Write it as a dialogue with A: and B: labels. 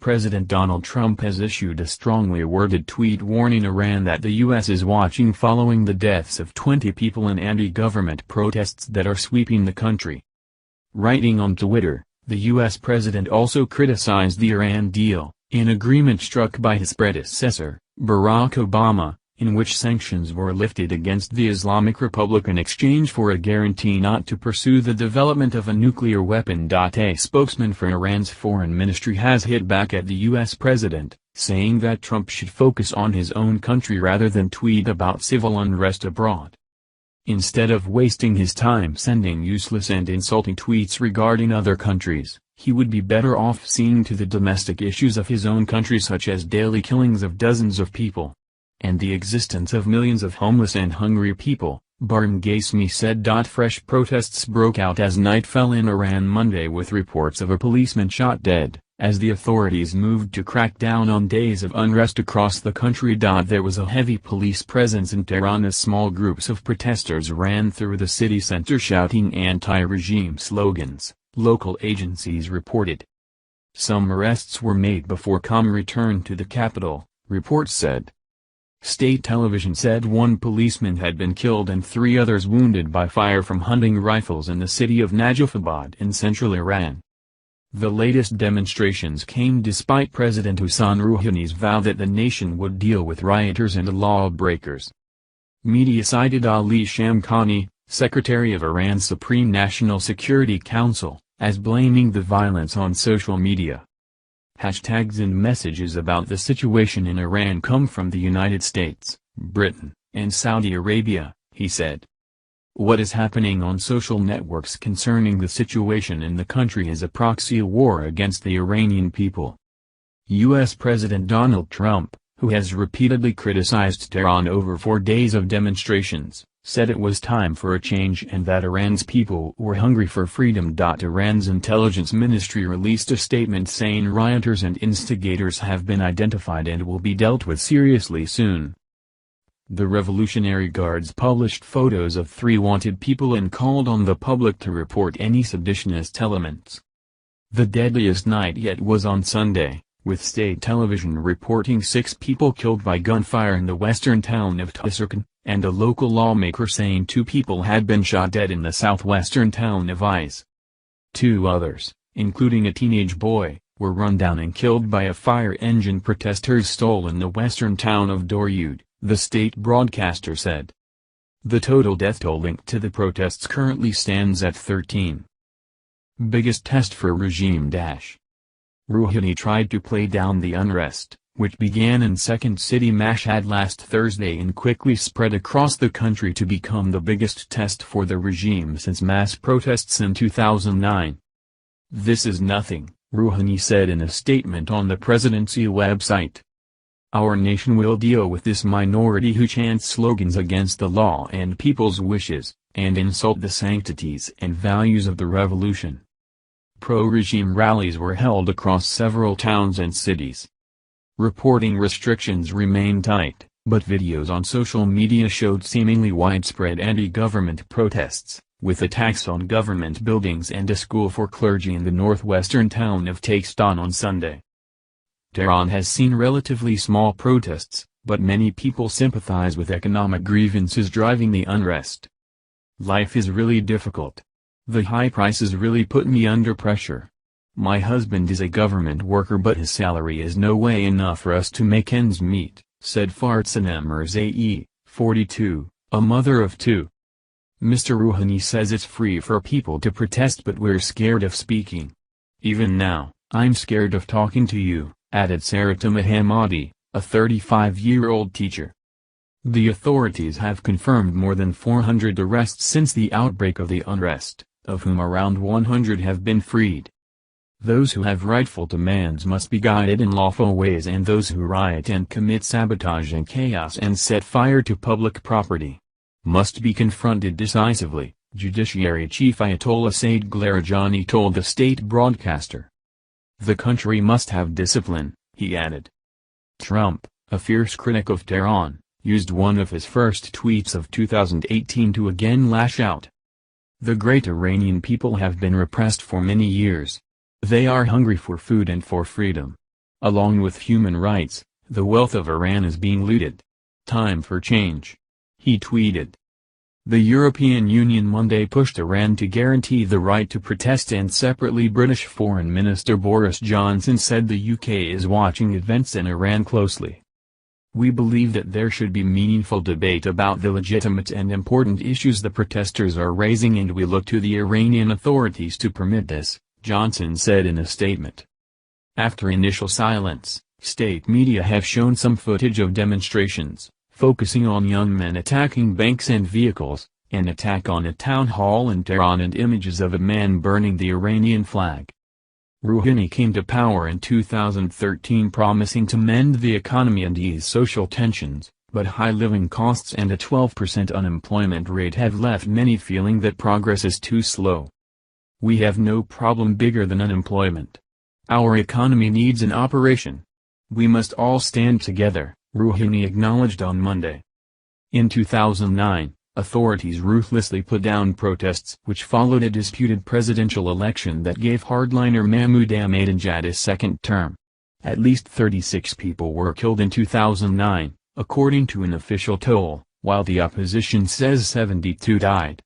A: President Donald Trump has issued a strongly worded tweet warning Iran that the U.S. is watching following the deaths of 20 people in anti-government protests that are sweeping the country. Writing on Twitter, the U.S. president also criticized the Iran deal, an agreement struck by his predecessor, Barack Obama, in which sanctions were lifted against the Islamic Republic in exchange for a guarantee not to pursue the development of a nuclear weapon. A spokesman for Iran's foreign ministry has hit back at the U.S. president, saying that Trump should focus on his own country rather than tweet about civil unrest abroad. Instead of wasting his time sending useless and insulting tweets regarding other countries, he would be better off seeing to the domestic issues of his own country, such as daily killings of dozens of people and the existence of millions of homeless and hungry people, Bahram Ghasemi said. Fresh protests broke out as night fell in Iran Monday, with reports of a policeman shot dead, as the authorities moved to crack down on days of unrest across the country. There was a heavy police presence in Tehran as small groups of protesters ran through the city center shouting anti-regime slogans, local agencies reported. Some arrests were made before calm returned to the capital, reports said. State television said one policeman had been killed and 3 others wounded by fire from hunting rifles in the city of Najafabad in central Iran. The latest demonstrations came despite President Hassan Rouhani's vow that the nation would deal with rioters and lawbreakers. Media cited Ali Shamkhani, Secretary of Iran's Supreme National Security Council, as blaming the violence on social media. Hashtags and messages about the situation in Iran come from the United States, Britain, and Saudi Arabia, he said. What is happening on social networks concerning the situation in the country is a proxy war against the Iranian people. U.S. President Donald Trump, who has repeatedly criticized Tehran over 4 days of demonstrations, said it was time for a change and that Iran's people were hungry for freedom. Iran's intelligence ministry released a statement saying rioters and instigators have been identified and will be dealt with seriously soon. The Revolutionary Guards published photos of 3 wanted people and called on the public to report any seditionist elements. The deadliest night yet was on Sunday, with state television reporting 6 people killed by gunfire in the western town of Tuzurkan, and a local lawmaker saying 2 people had been shot dead in the southwestern town of Is. 2 others, including a teenage boy, were run down and killed by a fire engine protesters stole in the western town of Doryud, the state broadcaster said. The total death toll linked to the protests currently stands at 13. Biggest test for regime. Rouhani tried to play down the unrest, which began in Second City Mashhad last Thursday and quickly spread across the country to become the biggest test for the regime since mass protests in 2009. This is nothing, Rouhani said in a statement on the presidency website. Our nation will deal with this minority who chants slogans against the law and people's wishes, and insult the sanctities and values of the revolution. Pro-regime rallies were held across several towns and cities. Reporting restrictions remain tight, but videos on social media showed seemingly widespread anti-government protests, with attacks on government buildings and a school for clergy in the northwestern town of Takistan on Sunday. Tehran has seen relatively small protests, but many people sympathize with economic grievances driving the unrest. Life is really difficult. The high prices really put me under pressure. My husband is a government worker but his salary is no way enough for us to make ends meet, said Farzaneh Mirzaei, 42, a mother of 2. Mr. Rouhani says it's free for people to protest but we're scared of speaking. Even now, I'm scared of talking to you, added Sarita Mohammadi, a 35-year-old teacher. The authorities have confirmed more than 400 arrests since the outbreak of the unrest, of whom around 100 have been freed. Those who have rightful demands must be guided in lawful ways and those who riot and commit sabotage and chaos and set fire to public property must be confronted decisively, Judiciary Chief Ayatollah Said Gharijani told the state broadcaster. The country must have discipline, he added. Trump, a fierce critic of Tehran, used one of his first tweets of 2018 to again lash out. The great Iranian people have been repressed for many years. They are hungry for food and for freedom. Along with human rights, the wealth of Iran is being looted. Time for change. He tweeted. The European Union Monday pushed Iran to guarantee the right to protest, and separately British Foreign Minister Boris Johnson said the UK is watching events in Iran closely. We believe that there should be meaningful debate about the legitimate and important issues the protesters are raising, and we look to the Iranian authorities to permit this, Johnson said in a statement. After initial silence, state media have shown some footage of demonstrations, focusing on young men attacking banks and vehicles, an attack on a town hall in Tehran, and images of a man burning the Iranian flag. Rouhani came to power in 2013 promising to mend the economy and ease social tensions, but high living costs and a 12% unemployment rate have left many feeling that progress is too slow. We have no problem bigger than unemployment. Our economy needs an operation. We must all stand together, Rouhani acknowledged on Monday. In 2009, authorities ruthlessly put down protests which followed a disputed presidential election that gave hardliner Mahmoud Ahmadinejad a second term. At least 36 people were killed in 2009, according to an official toll, while the opposition says 72 died.